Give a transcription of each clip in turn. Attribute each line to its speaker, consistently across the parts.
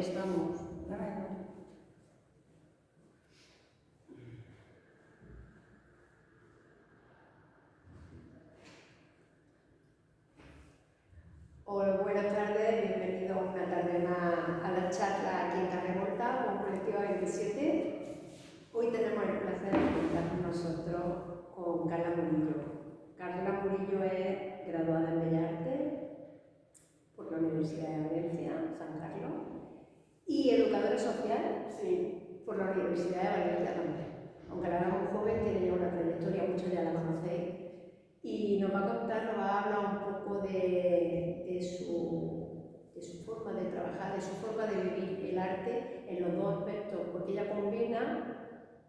Speaker 1: estamos.
Speaker 2: Hola, buenas tardes, bienvenidos una tarde más a la charla aquí en Carne Morta con Colectiva 27. Hoy tenemos el placer de contar con nosotros con Carla Murillo. Carla Murillo es graduada en Bellas Artes por la Universidad de Valencia, San Carlos, y educadora social por la Universidad de Valencia también. Aunque la era muy joven, tiene ya una trayectoria, muchos ya la conocéis. Y nos va a contar, nos va a hablar un poco de su forma de trabajar, de su forma de vivir el arte en los dos aspectos, porque ella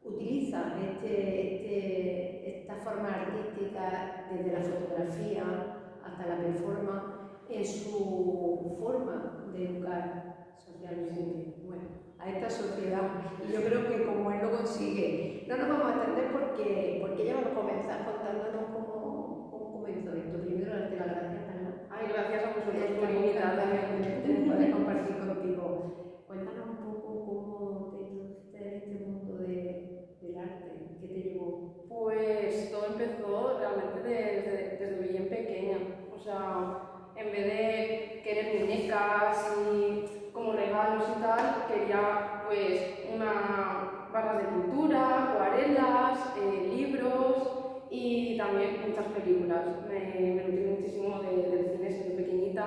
Speaker 2: utiliza esta forma artística desde la fotografía hasta la performance en su forma de educar socialmente, bueno, a esta sociedad. Y yo creo que como él lo consigue, no nos vamos a entender porque ella va a comenzar contándonos cómo comenzó esto. Primero, darte las gracias, Carla.
Speaker 3: Ay, gracias a vosotros por invitarme.
Speaker 2: Poder compartir contigo. Cuéntanos un poco cómo te introdujiste en este mundo del arte, ¿qué te llevó?
Speaker 3: Pues todo empezó realmente desde bien pequeña. O sea, en vez de querer muñecas y como regalos y tal, quería pues una barra de pintura, acuarelas, libros y también muchas películas. Me nutrí muchísimo del cine desde pequeñita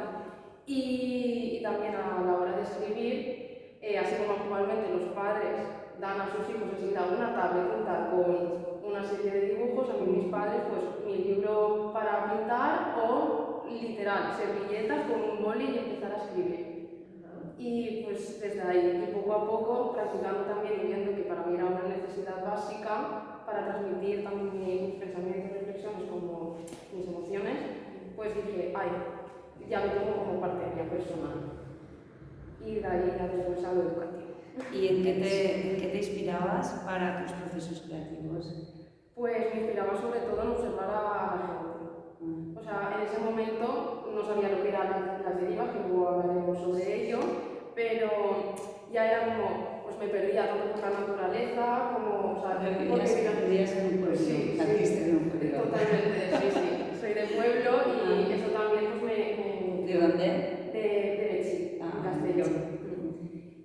Speaker 3: y también a la hora de escribir, así como actualmente los padres dan a sus hijos enseguida una tablet y tal con una serie de dibujos, a mí mis padres pues mi libro para pintar o literal, servilletas con un boli y empezar a escribir. Y pues desde ahí, y poco a poco, practicando también y viendo que para mí era una necesidad básica para transmitir también mis pensamientos, reflexiones como mis emociones, pues dije, ay, ya lo tengo como parte mía personal. Y de ahí ya después a lo educativo.
Speaker 1: ¿Y en qué te inspirabas para tus procesos creativos?
Speaker 3: Pues me inspiraba sobre todo en observar a la gente. O sea, en ese momento no sabía lo que eran las derivas, que luego hablaremos sobre ello, pero ya era como, pues me perdía tanto por la naturaleza, como, o sea,
Speaker 1: vivías en un pueblo,
Speaker 3: sí,
Speaker 1: naciste en un pueblo.
Speaker 3: Totalmente, sí. Soy de pueblo y eso también pues me...
Speaker 1: ¿De dónde?
Speaker 3: De Lechi, en Castellón.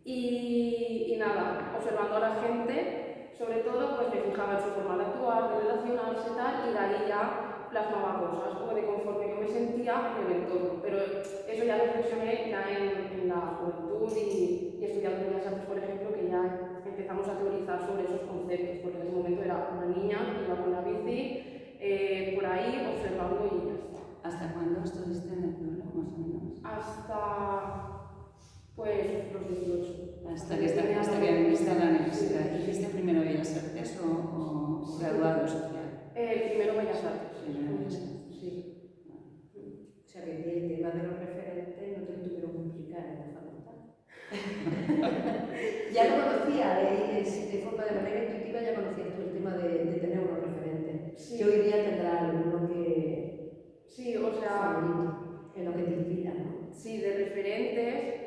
Speaker 3: Y nada, observando a la gente, sobre todo, pues me fijaba en su forma de actuar, de relacionarse y tal, y de ahí ya plasmaba cosas, o de conforme yo me sentía en el entorno. Pero eso ya reflexioné ya en la juventud y estudiando Bellas Artes, por ejemplo, que ya empezamos a teorizar sobre esos conceptos, porque en ese momento era una niña, iba con la bici, por ahí observando y ya está.
Speaker 1: ¿Hasta cuándo estuviste en el pueblo, más o menos?
Speaker 3: Hasta, pues, los 18.
Speaker 1: Hasta que viniste a la universidad. ¿Hiciste primero Bellas Artes o graduado social?
Speaker 3: Primero Bellas Artes.
Speaker 1: Primero Bellas Artes.
Speaker 3: Sí.
Speaker 2: O sea que el tema de los referentes no te tuvieron que explicar en la facultad. Ya lo conocía, de forma de manera intuitiva ya conocías tú el tema de tener unos referentes.
Speaker 3: Sí.
Speaker 2: Que hoy día tendrás alguno que...
Speaker 3: Sí, o sea...
Speaker 2: favorito, en lo que te inspira, ¿no?
Speaker 3: Sí, de referentes.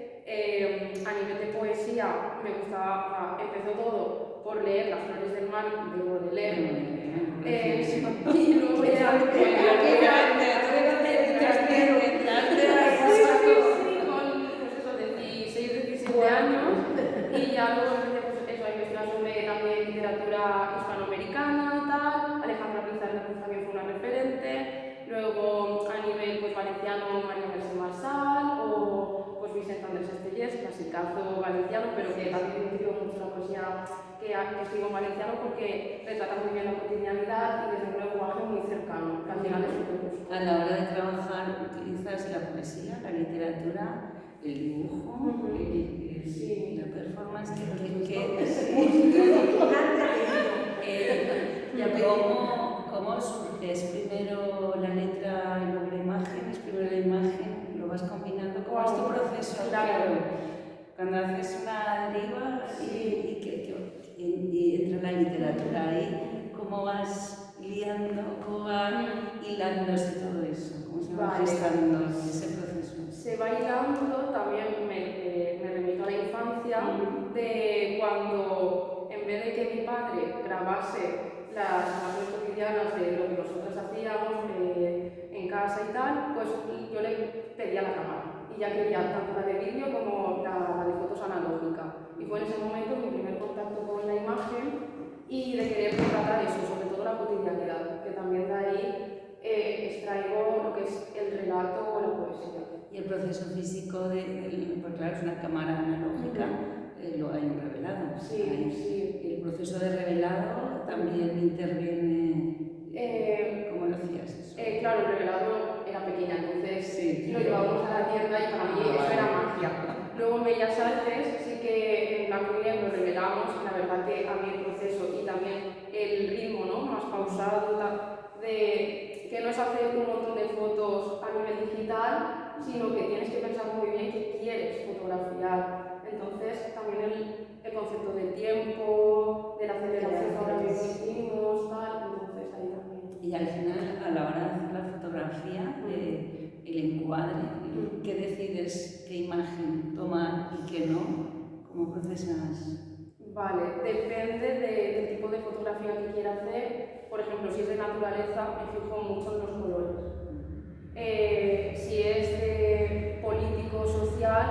Speaker 3: A nivel de poesía me gustaba, empezó todo por leer Las flores del mal de Baudelaire. Y luego ya con pues eso, 16, 17 años, y ya luego empecé pues, eso, a investigar sobre también literatura hispanoamericana y tal. Alejandra Pizarro pues, también fue una referente. Luego a nivel pues, valenciano, María Mercè Marçal o pues, Vicent Andrés Estellés, clasicazo valenciano, pero que también utilizo mucho la poesía que escribo en valenciano porque retrata muy bien la cotidianidad y desde un lenguaje muy cercano, que al final es súper justo.
Speaker 1: A la hora de trabajar utilizas la poesía, la literatura, el dibujo, la performance, ¿cómo surge? ¿Es primero la letra y luego la imagen? ¿Es primero la imagen? ¿Lo vas combinando? ¿Cómo es tu proceso?
Speaker 3: Claro.
Speaker 1: Cuando haces una deriva y entra la literatura ahí, ¿cómo vas liando, cómo va hilándose todo eso? ¿Cómo se va gestando ese proceso?
Speaker 3: Se va hilando, también me remito a la infancia ella de cuando, en vez de que mi padre grabase las imágenes cotidianas de lo que nosotros hacíamos en casa y tal, pues yo le pedía la cámara. Y ya quería tanto la de vídeo como la de fotos analógica. Y fue en ese momento mi primer contacto con la imagen y de querer tratar eso, sobre todo la cotidianidad, que también de ahí extraigo lo que es el relato o la poesía.
Speaker 1: Y el proceso físico pues claro, es una cámara analógica, luego hay un revelado.
Speaker 3: Sí, sí.
Speaker 1: Y el proceso de revelado también interviene. ¿Cómo lo hacías eso?
Speaker 3: Claro, el revelado era pequeña, entonces
Speaker 1: Sí.
Speaker 3: lo llevábamos a la tienda y para mí eso era magia. Luego en Bellas Artes sí que en blanco y negro revelamos, y la verdad que a mí el proceso y también el ritmo, ¿no?, más pausado, de que no es hacer un montón de fotos a nivel digital, sino que tienes que pensar muy bien qué quieres fotografiar. Entonces también el concepto del tiempo, de la aceleración que ahora mismo hicimos, tal, entonces ahí también.
Speaker 1: Y al final, a la hora de hacer la fotografía, el encuadre, ¿qué decides qué imagen tomar y qué no? ¿Cómo procesas?
Speaker 3: Vale, depende del tipo de fotografía que quiera hacer. Por ejemplo, si es de naturaleza, me fijo mucho en los colores. Si es de político, social,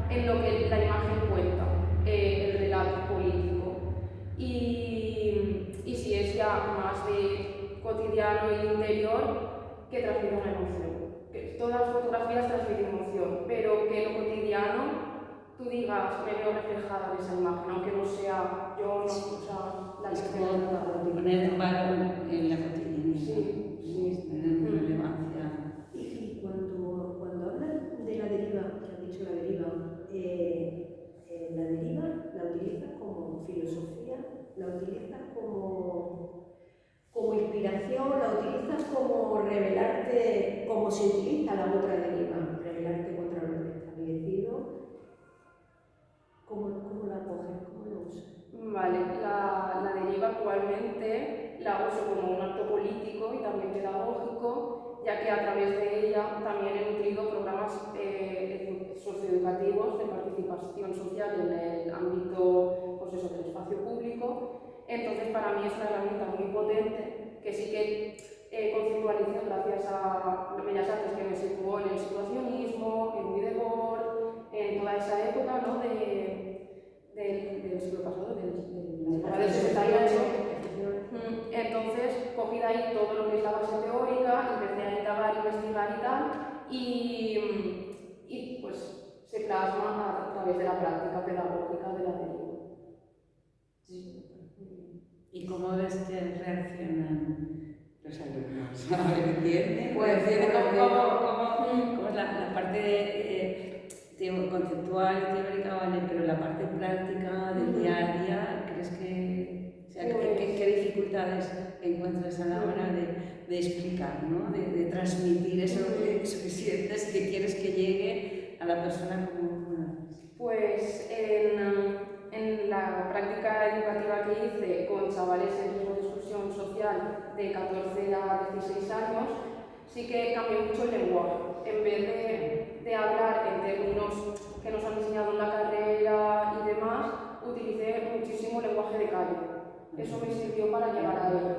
Speaker 3: en lo que la imagen cuenta, el relato político. Y si es ya más de cotidiano y interior, que transmite una emoción. Que todas las fotografías transmiten emoción, pero que lo cotidiano tú digas, me veo reflejada en esa imagen, aunque no sea yo, no, o sea, la
Speaker 1: Es
Speaker 3: que
Speaker 1: como poner un valor en la cotidianidad.
Speaker 3: Sí, sí.
Speaker 1: Tener relevancia.
Speaker 2: Y cuando hablas de la deriva, que has dicho la deriva, la deriva la utilizas como filosofía, la utilizas como inspiración, la utilizas como revelarte, como se utiliza la otra deriva, revelarte contra lo establecido. ¿Cómo la coges? ¿Cómo la usas?
Speaker 3: Vale, la deriva actualmente la uso como un acto político y también pedagógico, ya que a través de ella también he nutrido programas socioeducativos de participación social en el ámbito, pues eso, del espacio público. Entonces, para mí es una herramienta muy potente que sí que conceptualicé gracias a Bellas Artes, que me situó en el situacionismo, en Widebord, en toda esa época, ¿no?, del siglo pasado, de la época del 68. Entonces, cogí de ahí todo lo que es la base teórica, empecé a indagar, investigar y tal, y pues se plasma a través de la práctica pedagógica de la deriva.
Speaker 1: ¿Y cómo ves que reaccionan los alumnos? ¿Entienden?
Speaker 2: Pues,
Speaker 1: ¿Cómo es la parte conceptual y teórica, vale, pero la parte práctica del día a día, ¿crees que, o sea, qué dificultades encuentras a la hora de explicar, ¿no? de transmitir eso que sientes y que quieres que llegue a la persona como
Speaker 3: Pues en la práctica educativa que hice con chavales en riesgo de exclusión social de 14 a 16 años, sí que cambió mucho el lenguaje. En vez de hablar en términos que nos han enseñado en la carrera y demás, utilicé muchísimo lenguaje de calle. Eso me sirvió para llegar a ellos.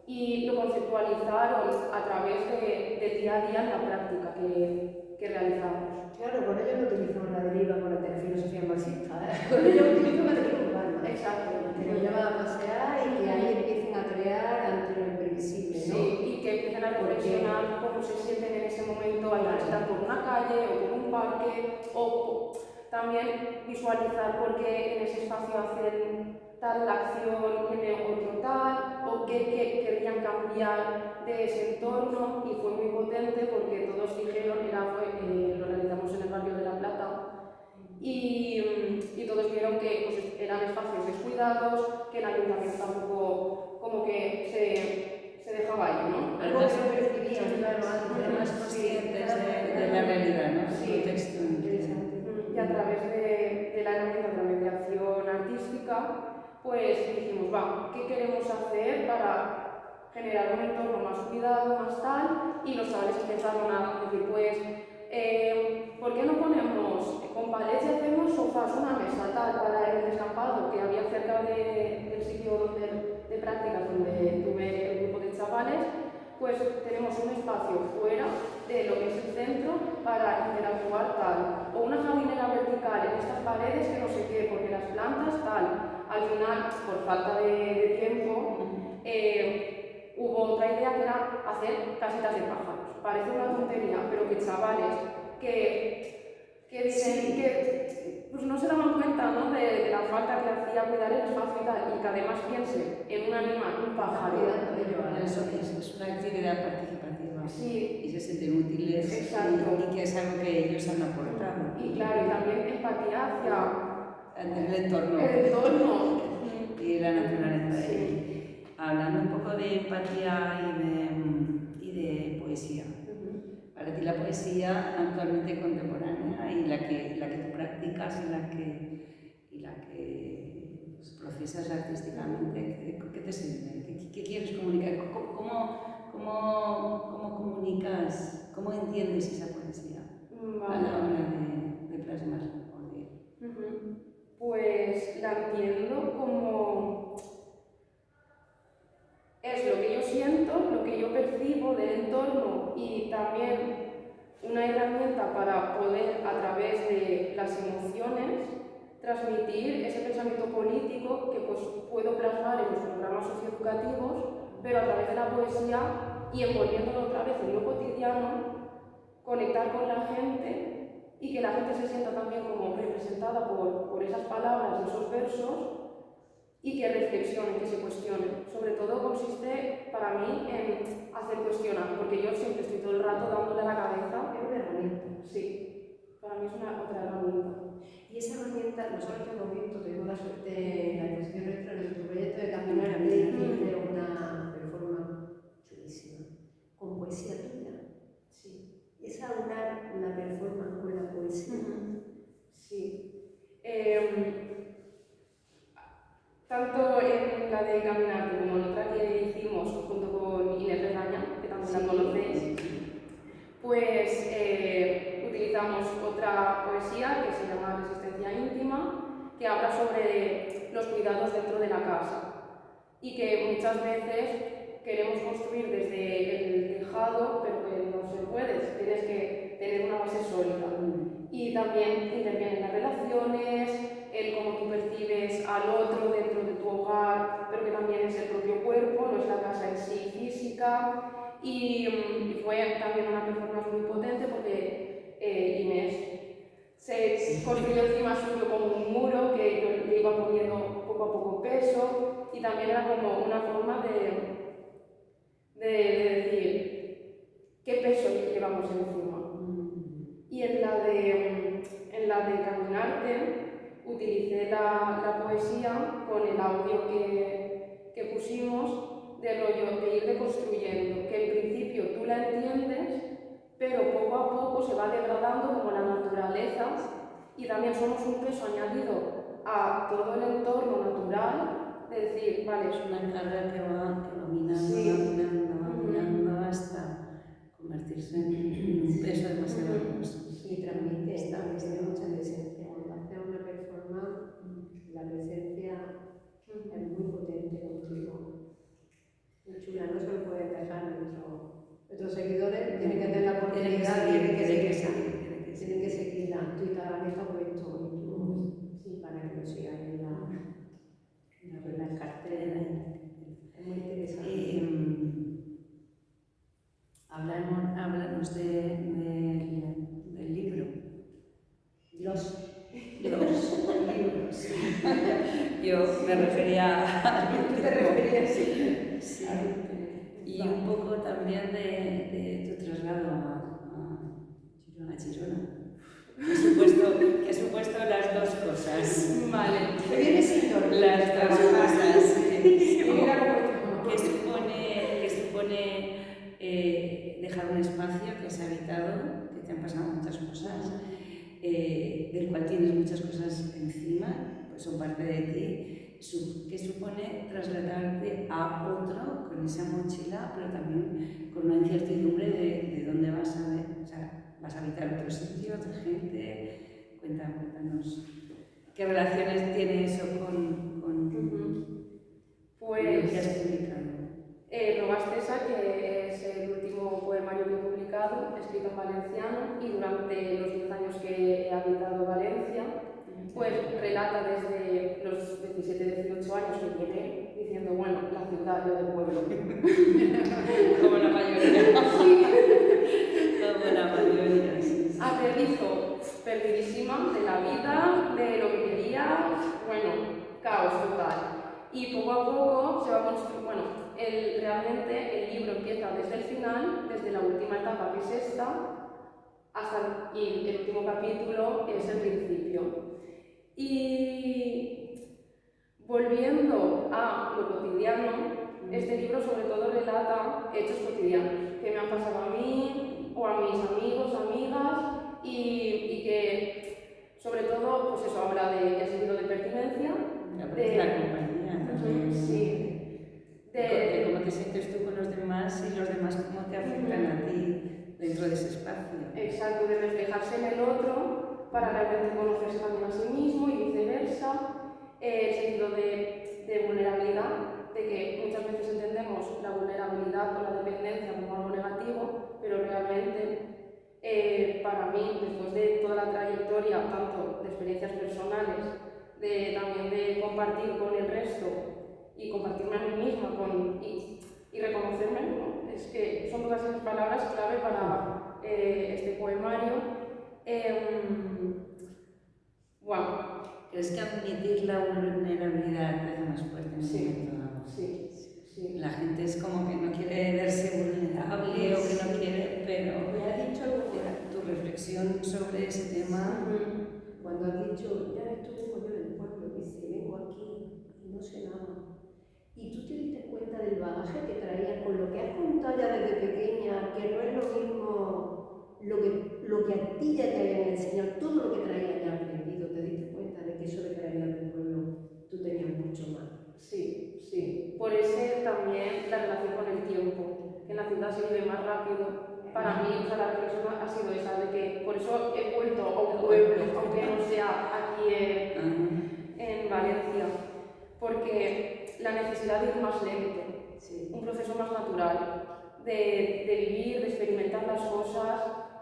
Speaker 3: Y lo conceptualizaron a través de día a día en la práctica que realizamos.
Speaker 2: Claro, con ellos no utilizamos la deriva con la filosofía marxista, con ellos utilizamos la deriva urbana.
Speaker 3: Exacto.
Speaker 2: Que nos llevan a pasear y que ahí empiecen a crear ante lo imprevisible, ¿no?
Speaker 3: Sí, y que empiecen a reflexionar cómo se sienten en ese momento al estar por una calle o por un parque, o también visualizar por qué en ese espacio hacen tal acción y en otro tal, o qué querían cambiar de ese entorno, y fue muy potente porque todos dijeron, lo realizamos en el barrio de La Plata, y todos vieron que pues, eran espacios descuidados, que el ayuntamiento tampoco como que se dejaba ahí, ¿no?
Speaker 2: Algo que no percibían, claro,
Speaker 1: más conscientes de la realidad, ¿no?
Speaker 3: Sí,
Speaker 1: Contexto.
Speaker 2: interesante.
Speaker 3: Y a través de la herramienta de la mediación artística, pues dijimos, va, ¿qué queremos hacer para generar un entorno más cuidado, más tal? Y los chavales empezaron a decir, pues, ¿por qué no ponemos con con palets y hacemos sofás, una mesa tal para el descampado que había cerca del sitio de prácticas donde tuve el grupo de chavales, pues tenemos un espacio fuera de lo que es el centro para interactuar tal, o una jardinera vertical en estas paredes que no sé qué, porque las plantas tal. Al final, por falta de tiempo, hubo otra idea que era hacer casitas de pájaros. Parece una tontería, pero que chavales que dicen que pues no se daban cuenta, ¿no? de la falta que hacía cuidar el espacio y tal, y que además piense en un animal, un pájaro.
Speaker 1: Eso es una actividad participativa.
Speaker 3: Sí.
Speaker 1: Y se sienten útiles.
Speaker 3: Exacto.
Speaker 1: Y que es algo que ellos han aportado.
Speaker 3: Y claro, y también empatía hacia
Speaker 1: el entorno.
Speaker 3: El entorno.
Speaker 1: Y la naturaleza.
Speaker 3: Sí.
Speaker 1: Hablando un poco de empatía y de poesía. Para ti la poesía actualmente contemporánea y la que tú practicas y la que pues, procesas artísticamente, ¿qué te sirve? ¿Qué quieres comunicar? ¿Cómo comunicas? ¿Cómo entiendes esa poesía a la hora de plasmarla?
Speaker 3: Pues la entiendo como es lo que yo siento, lo que yo percibo del entorno y también una herramienta para poder, a través de las emociones, transmitir ese pensamiento político que pues, puedo plasmar en los programas socioeducativos, pero a través de la poesía y envolviéndolo otra vez en lo cotidiano, conectar con la gente y que la gente se sienta también como representada por esas palabras, esos versos, y que reflexionen, que se cuestionen. Sobre todo consiste para mí en hacer cuestionar, porque yo siempre estoy todo el rato dándole a la cabeza.
Speaker 2: Es una herramienta.
Speaker 3: Sí, para mí es otra herramienta.
Speaker 2: Y esa herramienta, nosotros hemos visto, tuvimos la suerte en la exposición nuestra, en nuestro proyecto de Caminar, de una performance chulísima, con poesía tuya.
Speaker 3: Sí.
Speaker 2: Esa una performance con la poesía.
Speaker 3: Sí. Tanto en la de Caminarte como en otra que hicimos junto con Inés Regaña, que también la conocéis, pues utilizamos otra poesía que se llama Resistencia íntima, que habla sobre los cuidados dentro de la casa y que muchas veces queremos construir desde el tejado, pero que no se puede, tienes que tener una base sólida. Y también intervienen las relaciones, el cómo tú percibes al otro dentro de tu hogar, pero que también es el propio cuerpo, no es la casa en sí física. Y fue también una performance muy potente porque Inés se construyó encima suyo como un muro que yo le iba poniendo poco a poco peso y también era como una forma de decir qué peso llevamos encima. Y en la de Caminarte utilicé la poesía con el audio que pusimos de rollo de ir deconstruyendo, que en principio tú la entiendes, pero poco a poco se va degradando como la naturaleza y también somos un peso añadido a todo el entorno natural, de decir, vale,
Speaker 1: Es una carga que va minando,
Speaker 3: sí.
Speaker 1: minando hasta convertirse en un peso demasiado hermoso.
Speaker 2: Y transmite mucha presencia. Cuando hace una performance, la presencia es muy potente contigo. Muy chula, no se lo puede dejar nuestros seguidores, tienen que tener la oportunidad, tienen que seguirla. Tú y Tabaneta puesto para que lo sigan en la cartera. Es muy interesante.
Speaker 1: Háblanos del libro.
Speaker 2: Los
Speaker 1: libros. Yo me refería a...
Speaker 2: ¿Tú te referías?
Speaker 1: Sí. Y un poco también de tu traslado a Girona. Que ha supuesto las dos cosas.
Speaker 3: Vale.
Speaker 2: ¿Te viene siendo
Speaker 1: las dos cosas.
Speaker 3: Sí.
Speaker 1: Que supone dejar un espacio que has habitado, que te han pasado muchas cosas, del cual tienes muchas cosas encima, pues son parte de ti, que supone trasladarte a otro con esa mochila, pero también con una incertidumbre de dónde vas a ver, o sea, vas a habitar otro sitio, otra gente. Cuéntame. ¿Qué relaciones tiene eso con lo que has publicado?
Speaker 3: Robastesa, que es el último poemario que he publicado, escrito en valenciano, y durante los 10 años que he habitado Valencia, pues relata desde los 17-18 años que llegué, diciendo, bueno, la ciudad, yo del pueblo.
Speaker 1: Como la mayoría.
Speaker 3: Sí.
Speaker 1: Como la mayoría, sí.
Speaker 3: Aterrizo perdidísima de la vida, de lo que quería, bueno, caos total. Y poco a poco se va construyendo, bueno, realmente el libro empieza desde el final, desde la última etapa que es esta, y el último capítulo es el principio. Y volviendo a lo cotidiano, este libro sobre todo relata hechos cotidianos que me han pasado a mí o a mis amigos, amigas, y que sobre todo, pues eso, habla de sentido de pertinencia,
Speaker 1: de la compañía también.
Speaker 3: Sí.
Speaker 1: De cómo te sientes tú con los demás y los demás cómo te afectan a ti dentro de ese espacio.
Speaker 3: Exacto, de reflejarse en el otro para realmente conocerse también a sí mismo y viceversa. El sentido de vulnerabilidad, de que muchas veces entendemos la vulnerabilidad o la dependencia como algo negativo, pero realmente para mí, después de toda la trayectoria, tanto de experiencias personales, también de compartir con el resto y compartirme a mí misma y reconocerme, ¿no? Es que son todas esas palabras clave para este poemario. Bueno.
Speaker 1: ¿Crees que admitir la vulnerabilidad te hace más fuerte en un momento dado?
Speaker 3: Sí.
Speaker 1: La gente es como que no quiere verse vulnerable o que no quiere, pero
Speaker 2: Me has dicho algo fuera.
Speaker 1: tu reflexión sobre ese tema.
Speaker 2: Cuando has dicho, ya ves, tú vengo yo del pueblo, dice, vengo aquí y no sé nada. Y tú te diste cuenta del bagaje que traías con lo que has contado ya desde pequeña, que no es lo mismo lo que a ti ya te habían enseñado, todo lo que traías ya aprendido, te diste cuenta de que eso de que venías del pueblo, tú tenías mucho más.
Speaker 3: Sí. Por eso también la relación con el tiempo, que en la ciudad se vive más rápido. Para mí, la reflexión ha sido esa, de que por eso he vuelto a un pueblo, aunque no sea aquí en Valencia, porque la necesidad de ir más lento, un proceso más natural, de vivir, de experimentar las cosas,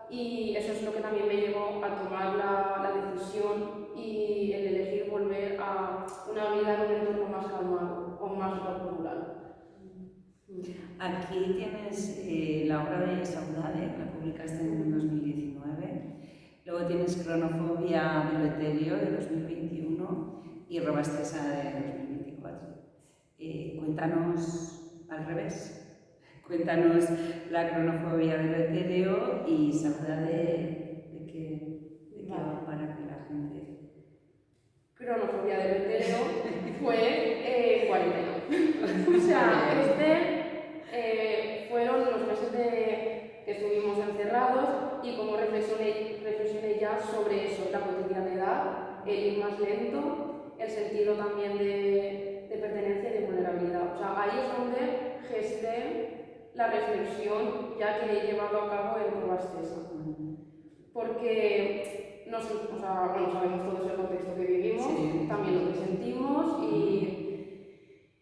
Speaker 3: y eso es lo que también me llevó a tomar la decisión y el elegir volver a una vida en un entorno más calmado o más rural.
Speaker 1: Aquí tienes la obra de Saudade, que la publicaste en 2019. Luego tienes Cronofobia de lo etéreo de 2021 y Robastesa de 2024. Cuéntanos al revés. Cuéntanos la cronofobia de lo etéreo y Saudade de qué va para que la gente...
Speaker 3: Cronofobia de lo etéreo fue cuarentena. O sea, fueron los meses que estuvimos encerrados y como reflexioné ya sobre eso, la cotidianidad, el ir más lento, el sentido también de pertenencia y de vulnerabilidad. O sea, ahí es donde gesté la reflexión ya que he llevado a cabo en Robastesa. Porque sabemos todos el contexto que vivimos, también lo que sentimos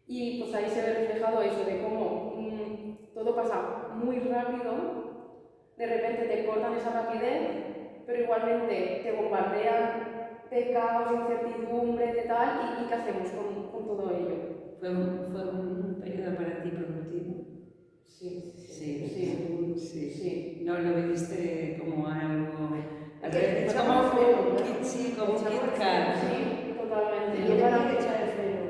Speaker 3: y pues ahí se ve reflejado eso de cómo todo pasa muy rápido, de repente te cortan esa rapidez, pero igualmente te bombardean de caos, de incertidumbre, de tal, y ¿qué hacemos con todo ello?
Speaker 1: ¿Fue un periodo para ti productivo? Sí. No lo viviste como algo...
Speaker 2: Es
Speaker 1: como un KitKat.
Speaker 3: Sí, totalmente.
Speaker 2: Y para echar el freno.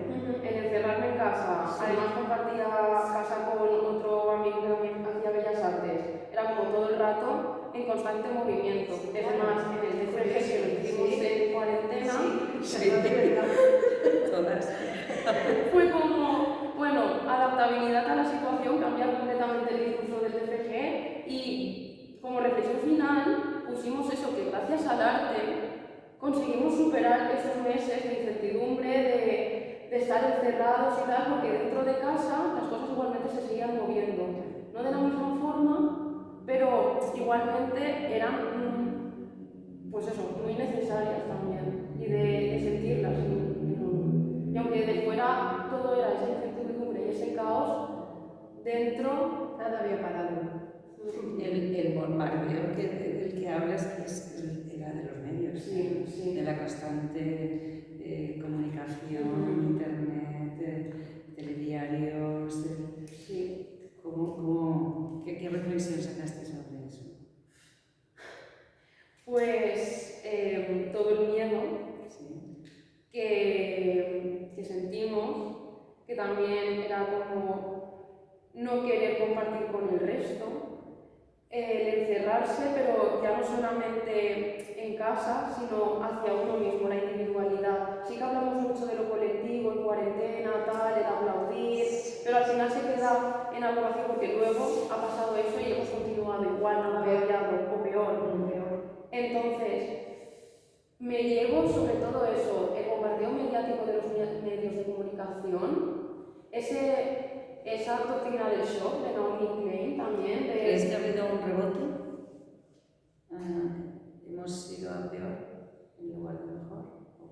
Speaker 3: El encerrarme en casa, además compartía casa con otro amigo que también hacía Bellas Artes, era como todo el rato en constante movimiento. Es más, en el TFG que lo hicimos en cuarentena,
Speaker 1: Todas.
Speaker 3: fue como, bueno, adaptabilidad a la situación, cambiar completamente el discurso del TFG y como reflexión final pusimos eso, que gracias al arte conseguimos superar esos meses de incertidumbre, de estar encerrados y tal, porque dentro de casa las cosas igualmente se seguían moviendo. No de la misma forma, pero igualmente eran, pues eso, muy necesarias también, y de sentirlas. dentro.
Speaker 2: Nada había parado.
Speaker 1: El bombardeo del que hablas era de los medios,
Speaker 3: Sí, sí.
Speaker 1: de la constante comunicación, internet, telediarios.
Speaker 3: Sí.
Speaker 1: ¿Qué reflexión sacaste sobre eso?
Speaker 3: Pues todo el miedo
Speaker 1: Sí.
Speaker 3: que sentimos, que también era como no querer compartir con el resto, el encerrarse, pero ya no solamente en casa, sino hacia uno mismo, la individualidad. Sí que hablamos mucho de lo colectivo, en cuarentena, tal, el aplaudir, pero al final se queda en algo vacío porque luego ha pasado eso y hemos continuado igual, nada cambiado, o peor. Entonces, me llevo sobre todo eso, el bombardeo mediático de los medios de comunicación, esa doctrina del shock de Naomi Klein también.
Speaker 1: ¿Crees que ha habido un rebote? ¿Hemos ido a peor en lugar de mejor?
Speaker 2: Por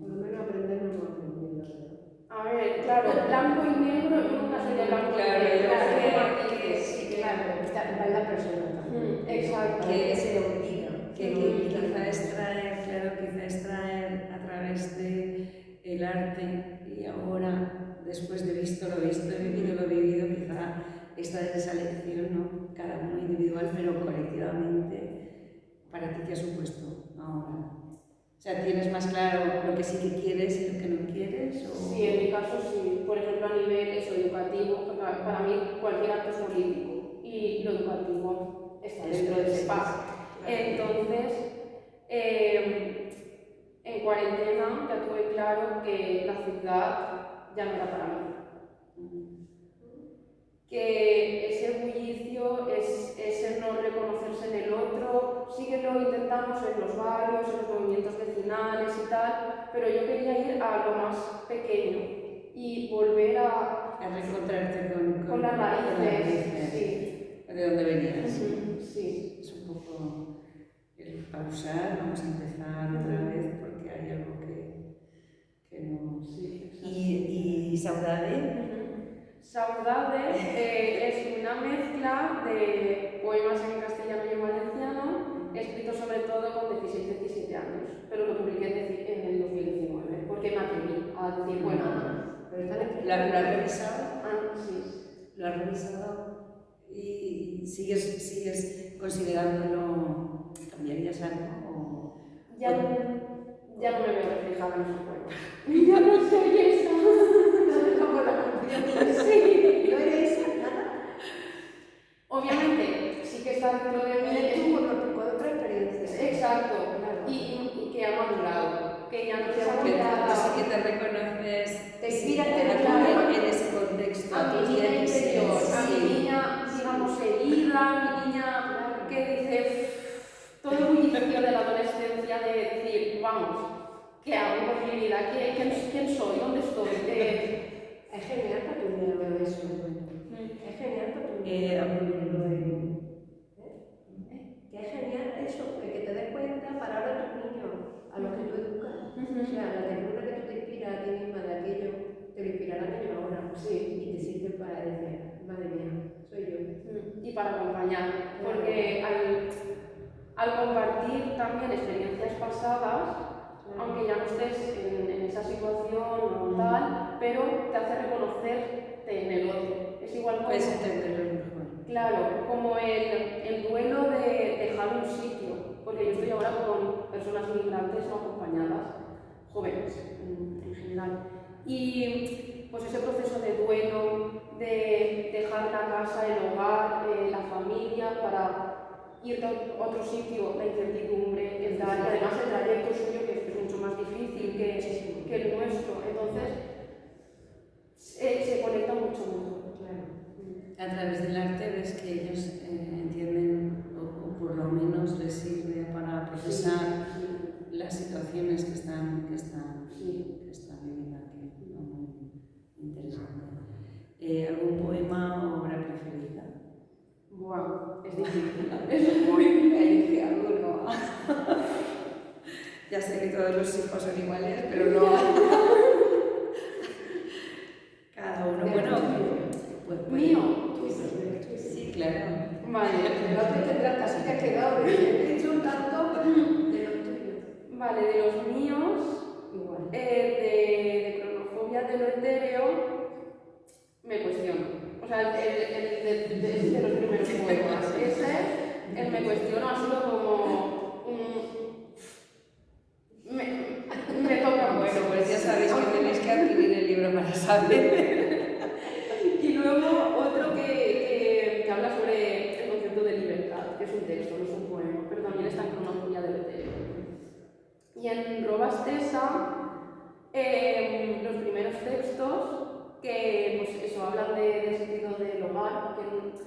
Speaker 2: lo menos aprender no hemos aprendido.
Speaker 3: A ver, claro, blanco y negro, yo nunca soy de blanco y negro.
Speaker 2: Claro, está en la persona también.
Speaker 3: Exacto.
Speaker 1: Que
Speaker 2: se olvida.
Speaker 1: Que quizá extraer a través del arte y ahora, después de visto lo visto, he vivido lo vivido, quizá extraer esa lección, ¿no? Cada uno individual, pero colectivamente, ¿para ti qué ha supuesto ahora? O sea, ¿tienes más claro lo que sí que quieres y lo que no quieres? ¿O?
Speaker 3: Sí, en mi caso sí. Por ejemplo, a nivel educativo, para mí cualquier acto es político y lo educativo está dentro de ese paso. Entonces, en cuarentena ya tuve claro que la ciudad ya no era para mí. Que ese bullicio, ese no reconocerse en el otro, sí que lo intentamos en los barrios, en los movimientos vecinales y tal, pero yo quería ir a lo más pequeño y volver a
Speaker 1: reencontrarte
Speaker 3: con las raíces. Sí.
Speaker 1: ¿De dónde venías?
Speaker 3: Sí.
Speaker 1: Es un poco el pausar, vamos a empezar otra vez porque hay algo que no...
Speaker 3: Sí,
Speaker 1: ¿Y Saudade?
Speaker 3: Saudade es una mezcla de poemas en castellano y en valenciano, escritos sobre todo con 16-17 años, pero lo publiqué en el 2019, porque me atreví a decir, bueno,
Speaker 1: ¿Lo has revisado?
Speaker 3: Sí.
Speaker 1: ¿Lo has revisado? ¿Y sigues considerándolo, cambiarías algo?
Speaker 3: Ya no me veo reflejada en esos poemas. Ya no soy esa.
Speaker 2: Como la confianza.
Speaker 3: Sí.
Speaker 2: ¿No eres nada?
Speaker 3: Obviamente, sí que está dentro de mí.
Speaker 2: Es con otra experiencia.
Speaker 3: Exacto.
Speaker 2: Claro.
Speaker 3: Y que ha madurado. Que ya no se ha
Speaker 1: Que
Speaker 3: olvidado.
Speaker 1: sí que te reconoces
Speaker 2: Te inspiras
Speaker 1: en ese contexto.
Speaker 3: A mi niña interior, a mi
Speaker 1: sí.
Speaker 3: niña, digamos, herida, a mi niña que dice todo el bullicio de la adolescencia de decir, vamos, ¿qué hago con mi vida? ¿Quién soy? ¿Dónde estoy?
Speaker 2: Es genial para tu niño eso. Es genial para tu niño. Que es genial eso, que te des cuenta para ahora tus niños, a los que tú educas. O sea, la ternura que tú te inspiras a ti misma de aquello, te lo inspirará a ellos ahora. Sí. Y te sirve para decir, madre mía, soy yo.
Speaker 3: Y para acompañar, porque al compartir también experiencias pasadas, aunque ya no estés en esa situación o tal, pero te hace reconocerte en el otro. Es igual como...
Speaker 1: Puedes entenderlo mejor.
Speaker 3: Claro, como el duelo de dejar un sitio, porque yo estoy ahora con personas migrantes no acompañadas, jóvenes en general. Y pues ese proceso de duelo, de dejar la casa, el hogar, la familia, para ir a otro sitio, la incertidumbre, y además el trayecto suyo que es mucho más difícil que el nuestro. Entonces, se conecta mucho mejor.
Speaker 1: A través del arte ves que ellos entienden, o por lo menos les sirve para procesar las situaciones que están viviendo aquí. Muy interesante. ¿Algún poema o obra preferida?
Speaker 3: Buah, es difícil. Es muy
Speaker 1: Elige alguno. Ya sé que todos los hijos son iguales, pero no. Cada uno, bueno,
Speaker 3: mío. Vale.
Speaker 2: El otro tendrá casi que ha quedado de hecho un tanto de los tuyos.
Speaker 3: Vale, de los míos,
Speaker 2: Igual.
Speaker 3: de cronofobia de lo etéreo, me cuestiono. O sea, el de los primeros poemas. El me cuestiono ha sido como me toca
Speaker 1: Bueno,
Speaker 3: mucho.
Speaker 1: pues ya sabéis que tenéis que adquirir el libro para saber.
Speaker 3: Y luego otro que habla sobre el concepto de libertad, que es un texto, no es un poema, pero también está en cronofobia de lo etéreo. Y en Robastesa, los primeros textos que pues eso, hablan del sentido del hogar, que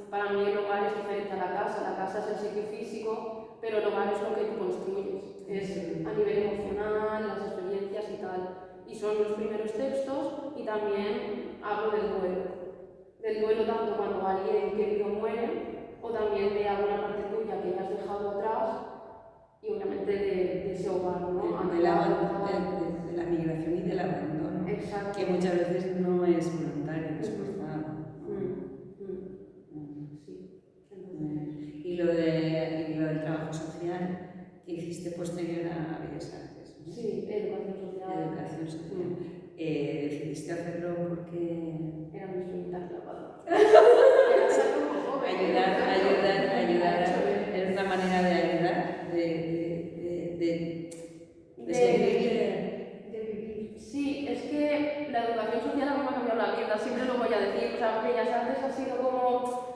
Speaker 3: para mí el hogar es diferente a la casa es el sitio físico, pero el hogar es lo que tú construyes, es a nivel emocional, las experiencias y tal. Y son los primeros textos y también hablo del duelo tanto cuando alguien querido muere o también de alguna parte tuya que ya has dejado atrás y obviamente de ese hogar, ¿no?
Speaker 1: De la migración y del abandono.
Speaker 3: Exacto.
Speaker 1: Que muchas veces no es voluntario, es forzado.
Speaker 3: Sí.
Speaker 1: Y lo del trabajo social que hiciste posterior a Bellas Artes, ¿no?
Speaker 3: Sí, educación social.
Speaker 1: Educación social. Decidiste hacerlo porque
Speaker 3: Era mi sueñita clavada.
Speaker 1: ayudar, es una manera de ayudar, de seguir.
Speaker 2: De vivir.
Speaker 3: Sí, es que la educación social a mí me ha cambiado la vida, siempre lo voy a decir. O sea, Bellas Artes ha sido como...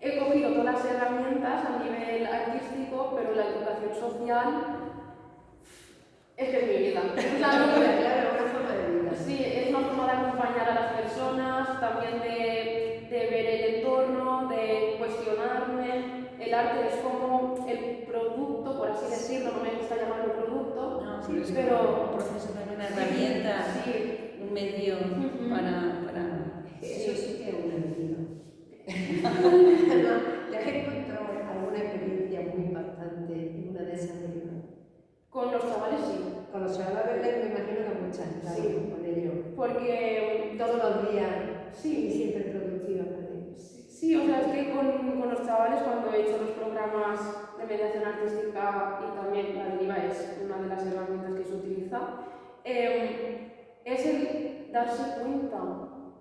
Speaker 3: He cogido todas las herramientas a nivel artístico, pero la educación social es que es mi vida. O sea, no puede-
Speaker 2: Claro, una forma de vida.
Speaker 3: Sí, es una forma de acompañar a las personas, también de ver el entorno, de cuestionarme. El arte es como el producto, por así decirlo, no me gusta llamarlo producto,
Speaker 1: No,
Speaker 3: sí,
Speaker 1: es
Speaker 3: pero
Speaker 1: un proceso también, una herramienta,
Speaker 3: sí,
Speaker 1: un medio para...
Speaker 2: Eso sí que es un enemigo. ¿Te has encontrado alguna experiencia muy impactante en una de esas películas?
Speaker 3: con los chavales sí,
Speaker 2: Con los chavales me imagino que muchas, claro,
Speaker 3: Sí.
Speaker 2: con ellos.
Speaker 3: porque
Speaker 2: Todos los días
Speaker 3: sí,
Speaker 2: y siempre productivas para ellos.
Speaker 3: sí, o sea, es que con los chavales cuando he hecho los programas de mediación artística y también la deriva es una de las herramientas que se utiliza, es el darse cuenta,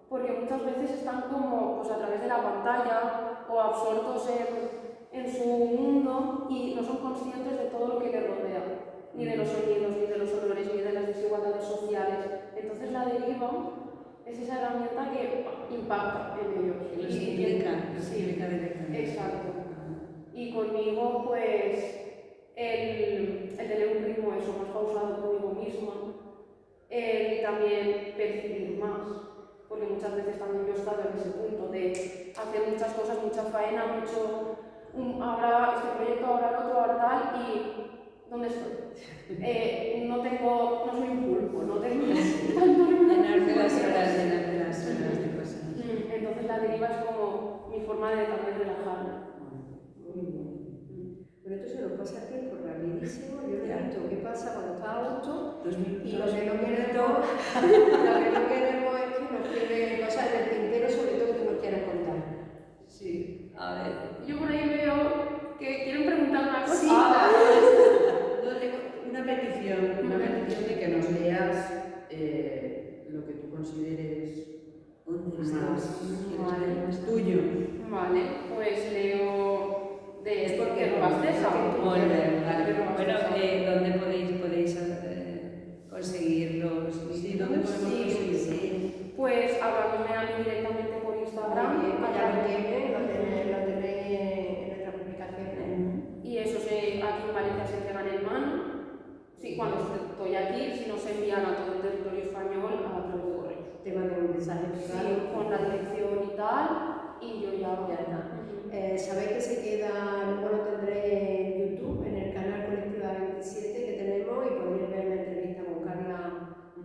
Speaker 3: porque muchas veces están como pues, a través de la pantalla o absortos en su mundo y no son conscientes de todo lo que les rodea, ni de los sonidos, ni de los olores, ni de las desigualdades sociales. Entonces la deriva es esa herramienta que impacta en ellos.
Speaker 1: Los implica directamente.
Speaker 3: Exacto. Y conmigo, pues, el tener un ritmo eso, más pausado conmigo misma, el también percibir más, porque muchas veces también yo he estado en ese punto de hacer muchas cosas, mucha faena, mucho, ahora este proyecto, ahora el otro, ahora tal, y ¿dónde estoy? No soy un pulpo, no tengo tanto
Speaker 1: Llenarte las horas de cosas.
Speaker 3: Entonces la deriva es como mi forma de también relajarme.
Speaker 2: Muy bien. Bueno, esto se nos pasa el tiempo rapidísimo. Yo no tanto qué pasa cuando está a gusto.
Speaker 1: 2 minutos.
Speaker 2: Y lo que no queremos es que nos quede cosas del tintero, sobre todo que nos quieras contar.
Speaker 1: Sí, a ver.
Speaker 3: Yo por ahí veo que quieren preguntar una cosa.
Speaker 2: Sí,
Speaker 4: No, tengo una petición de que nos leas lo que tú consideres más tuyo.
Speaker 3: Vale, pues leo de Robastesa.
Speaker 1: Muy bien, vale.
Speaker 3: De Robastesa.
Speaker 1: Bueno, ¿dónde podéis conseguir los
Speaker 4: Sí, ¿dónde podemos conseguirlo?
Speaker 2: Sí.
Speaker 3: Pues hablándome a mí directamente por Instagram.
Speaker 2: Muy bien, ya lo
Speaker 3: allá-
Speaker 2: tenéis en nuestras publicaciones.
Speaker 3: Y eso aquí en Valencia se entregan en mano. Sí, cuando estoy aquí, si no se envían a todo el territorio español a través de correo.
Speaker 2: Te mandan un mensaje privado.
Speaker 3: Sí, con la dirección y tal, y yo ya
Speaker 2: está.
Speaker 3: Ujú.
Speaker 2: Sabéis que se queda, luego lo tendréis en YouTube, en el canal Colectiva 27 que tenemos y podréis ver la entrevista con Carla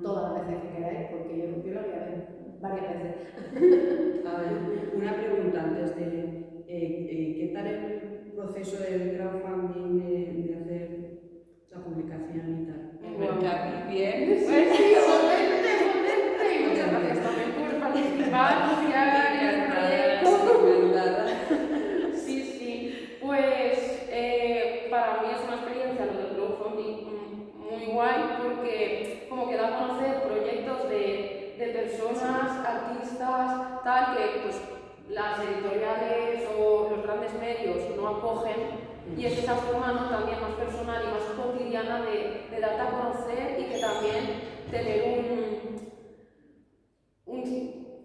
Speaker 2: todas las veces que queráis, porque yo la voy a ver varias veces.
Speaker 4: A ver, una pregunta antes de ¿qué tal el proceso del crowdfunding de hacer esa publicación y tal?
Speaker 1: El Mercapi, bien.
Speaker 3: Pues sí, potente. Y muchas gracias también por participar, confiar en el proyecto.
Speaker 1: Encantada.
Speaker 3: Sí, guay porque como que da a conocer proyectos de personas, artistas, tal, que pues las editoriales o los grandes medios no acogen, y es esa forma, ¿no?, también más personal y más cotidiana de darte a conocer, y que también tener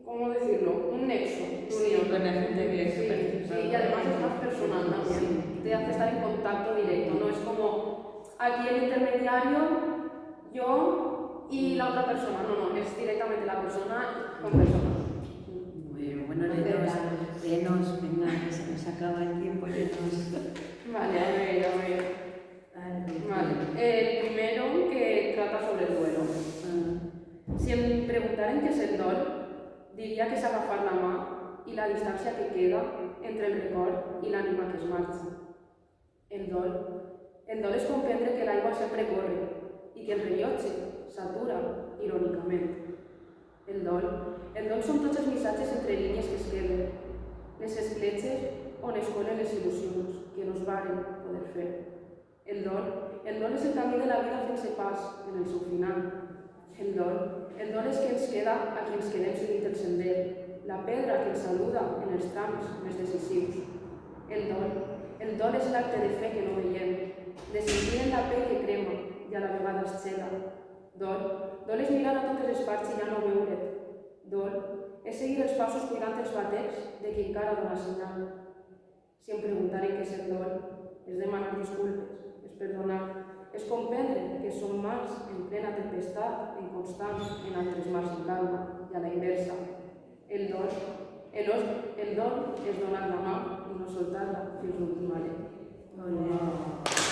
Speaker 3: ¿cómo decirlo?, un nexo de
Speaker 1: Sí,
Speaker 3: unión.
Speaker 1: con la gente que
Speaker 3: Sí,
Speaker 1: participa.
Speaker 3: sí, y además es más personal también, te hace estar en contacto directo, no es como aquí el intermediario, yo y la otra persona, no, es directamente la persona con persona.
Speaker 1: Muy bien, bueno, léenos, venga, que se nos acaba el tiempo, léenos.
Speaker 3: Vale, a ver. Vale, el primero que trata sobre el duelo. Si me preguntaran qué es el dol, diria que és agafar la mà i la distància que queda entre el record i l'ànima que es marxa. El dol és comprendre que l'aigua sempre corre i que el rellotge s'atura irònicament. El dol són tots els missatges entre línies que es queden, les escletxes on es colen les il·lusions que no es varen poder fer. El dol és el camí de la vida fent-se pas en el seu final. El dol és que ens queda a qui ens quedem seguint el sender, la pedra que ens saluda en els trams més decisius. El dol és l'acte de fe que no veiem, de sentir en la pell que crema i a la vegada es xela. Dol és mirar a totes les parts i ja no veure't. Dol és seguir els passos cuidant els batecs de qui encara dona senyal. Si em preguntaren què és el dol, és demanar disculpes, és perdonar, és comprendre que som mars en plena tempestat, en constant, en altres mars en calma, i a la inversa. El dol és donar la mà i no soltar-la fins l'últim alè.